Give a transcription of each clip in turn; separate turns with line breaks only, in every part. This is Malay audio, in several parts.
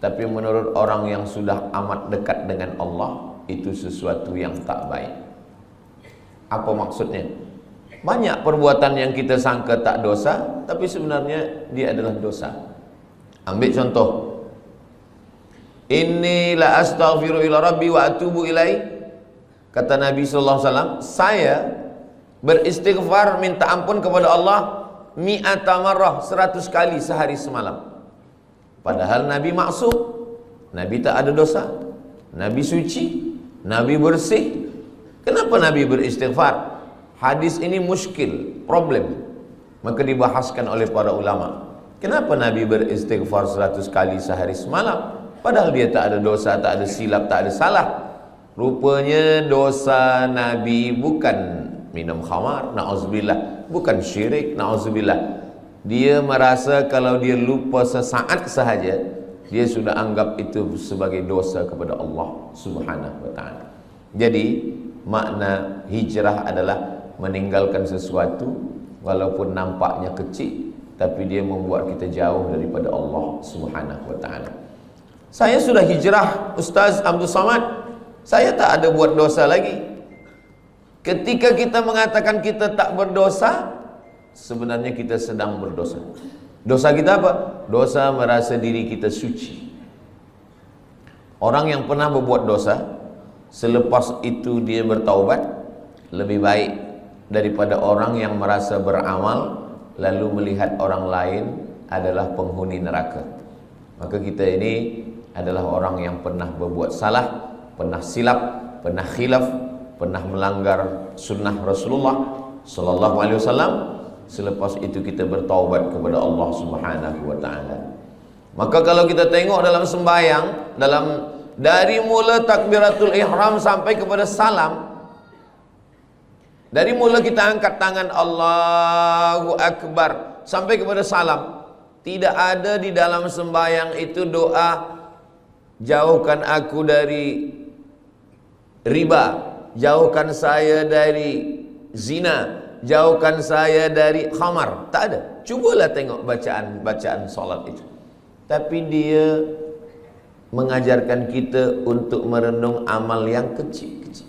Tapi menurut orang yang sudah amat dekat dengan Allah, itu sesuatu yang tak baik. Apa maksudnya? Banyak perbuatan yang kita sangka tak dosa, tapi sebenarnya dia adalah dosa. Ambil contoh, inni la astaghfiru ila rabbi wa atubu ilai. Kata Nabi SAW, saya beristighfar minta ampun kepada Allah mi'ata marrah, 100 kali sehari semalam. Padahal Nabi maksum, Nabi tak ada dosa, Nabi suci, Nabi bersih. Kenapa Nabi beristighfar? Hadis ini muskil, problem. Maka dibahaskan oleh para ulama. Kenapa Nabi beristighfar 100 kali sehari semalam? Padahal dia tak ada dosa, tak ada silap, tak ada salah. Rupanya dosa Nabi bukan minum khamar, na'udzubillah, bukan syirik, na'udzubillah. Dia merasa kalau dia lupa sesaat sahaja, dia sudah anggap itu sebagai dosa kepada Allah Subhanahu wa ta'ala. Jadi makna hijrah adalah meninggalkan sesuatu walaupun nampaknya kecil, tapi dia membuat kita jauh daripada Allah Subhanahu wa ta'ala. Saya sudah hijrah, Ustaz Abdul Samad, saya tak ada buat dosa lagi. Ketika kita mengatakan kita tak berdosa, sebenarnya kita sedang berdosa. Dosa kita apa? Dosa merasa diri kita suci. Orang yang pernah berbuat dosa, selepas itu dia bertaubat, lebih baik daripada orang yang merasa beramal lalu melihat orang lain adalah penghuni neraka. Maka kita ini adalah orang yang pernah berbuat salah, pernah silap, pernah khilaf, pernah melanggar sunnah Rasulullah sallallahu alaihi wasallam. Selepas itu kita bertaubat kepada Allah Subhanahu wa taala. Maka kalau kita tengok dalam sembahyang, dari mula takbiratul ihram sampai kepada salam, dari mula kita angkat tangan Allahu Akbar sampai kepada salam, tidak ada di dalam sembahyang itu doa jauhkan aku dari riba, jauhkan saya dari zina, jauhkan saya dari khamar. Tak ada. Cubalah tengok bacaan solat itu. Tapi dia mengajarkan kita untuk merenung amal yang kecil-kecil.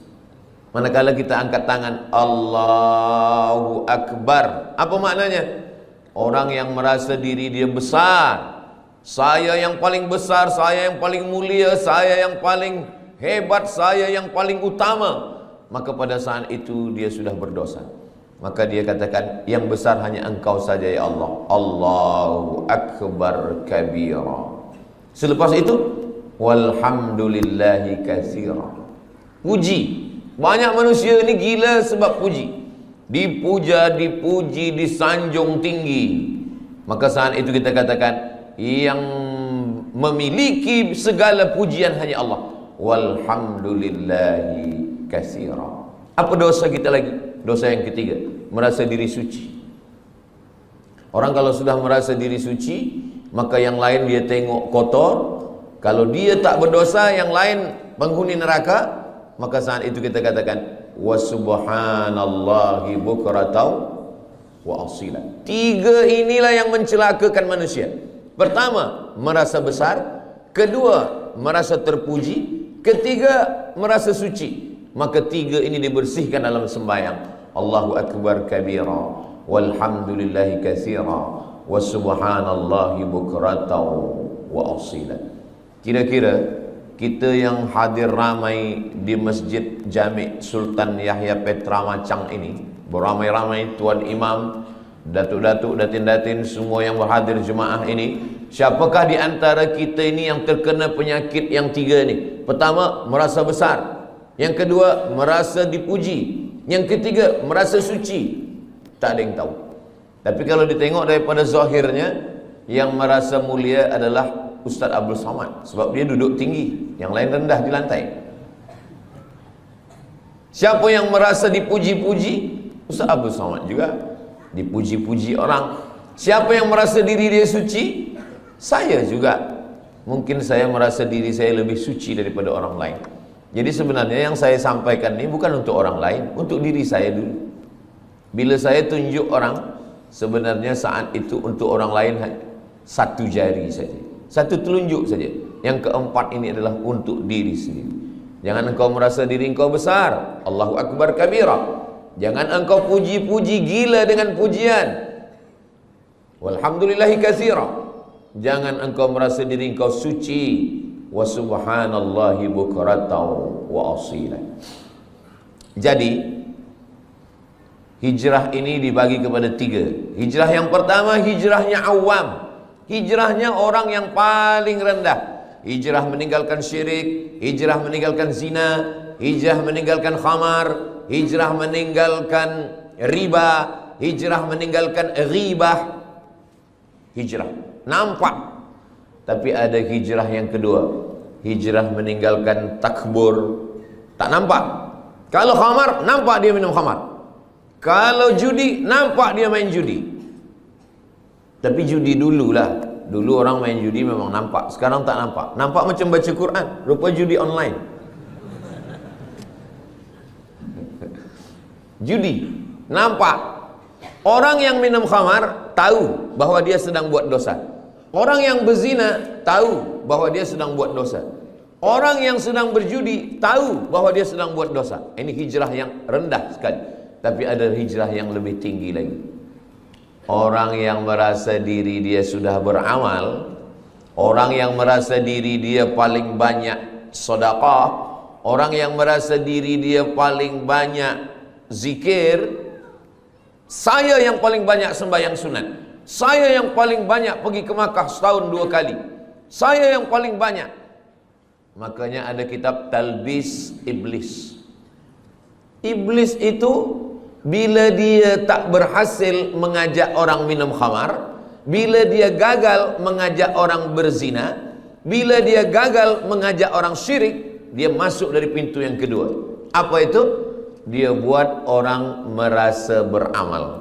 Manakala kita angkat tangan Allahu Akbar, apa maknanya? Orang yang merasa diri dia besar, saya yang paling besar, saya yang paling mulia, saya yang paling hebat, saya yang paling utama, maka pada saat itu dia sudah berdosa. Maka dia katakan, yang besar hanya engkau saja ya Allah. Allahu Akbar kabira. Selepas itu, walhamdulillahi katsira. Puji. Banyak manusia ini gila sebab puji. Dipuja, dipuji, disanjung tinggi. Maka saat itu kita katakan, yang memiliki segala pujian hanya Allah. Walhamdulillahi katsira. Apa dosa kita lagi? Dosa yang ketiga, merasa diri suci. Orang kalau sudah merasa diri suci, maka yang lain dia tengok kotor. Kalau dia tak berdosa, yang lain penghuni neraka. Maka saat itu kita katakan wa subhanallahi bukratan wa asila. Tiga inilah yang mencelakakan manusia. Pertama, merasa besar. Kedua, merasa terpuji. Ketiga, merasa suci. Maka tiga ini dibersihkan dalam sembahyang. Allahu Akbar kabira, walhamdulillahi katsira, wa subhanallahi bukratan wa asila. Kira-kira kita yang hadir ramai di Masjid Jami' Sultan Yahya Petra Macang ini, beramai-ramai tuan imam, datuk-datuk, datin-datin, semua yang berhadir jemaah ini, siapakah di antara kita ini yang terkena penyakit yang tiga ini? Pertama, merasa besar. Yang kedua, merasa dipuji. Yang ketiga, merasa suci. Tak ada yang tahu. Tapi kalau ditengok daripada zahirnya, yang merasa mulia adalah Ustaz Abdul Samad, sebab dia duduk tinggi, yang lain rendah di lantai. Siapa yang merasa dipuji-puji? Ustaz Abdul Samad juga dipuji-puji orang. Siapa yang merasa diri dia suci? Saya juga. Mungkin saya merasa diri saya lebih suci daripada orang lain. Jadi sebenarnya yang saya sampaikan ini bukan untuk orang lain, untuk diri saya dulu. Bila saya tunjuk orang, sebenarnya saat itu untuk orang lain satu jari saja. Satu telunjuk saja. Yang keempat ini adalah untuk diri sendiri. Jangan engkau merasa diri engkau besar. Allahu Akbar kabira. Jangan engkau puji-puji gila dengan pujian. Walhamdulillahi katsira. Jangan engkau merasa diri engkau suci. Wa subhanallahi bukratan wa asila. Jadi hijrah ini dibagi kepada 3. Hijrah yang pertama, hijrahnya awam. Hijrahnya orang yang paling rendah. Hijrah meninggalkan syirik, hijrah meninggalkan zina, hijrah meninggalkan khamar, hijrah meninggalkan riba, hijrah meninggalkan ghibah. Hijrah nampak. Tapi ada hijrah yang kedua, hijrah meninggalkan takbur. Tak nampak. Kalau khamar, nampak dia minum khamar. Kalau judi, nampak dia main judi. Tapi judi dululah. Dulu orang main judi memang nampak. Sekarang tak nampak. Nampak macam baca Quran. Rupa judi online. Judi nampak. Orang yang minum khamar tahu bahwa dia sedang buat dosa. Orang yang berzina tahu bahwa dia sedang buat dosa. Orang yang sedang berjudi tahu bahwa dia sedang buat dosa. Ini hijrah yang rendah sekali. Tapi ada hijrah yang lebih tinggi lagi. Orang yang merasa diri dia sudah beramal, orang yang merasa diri dia paling banyak sedekah, orang yang merasa diri dia paling banyak zikir, saya yang paling banyak sembahyang sunat, saya yang paling banyak pergi ke Makkah setahun 2 kali, saya yang paling banyak. Makanya ada kitab Talbis Iblis. Iblis itu bila dia tak berhasil mengajak orang minum khamar, bila dia gagal mengajak orang berzina, bila dia gagal mengajak orang syirik, dia masuk dari pintu yang kedua. Apa itu? Dia buat orang merasa beramal.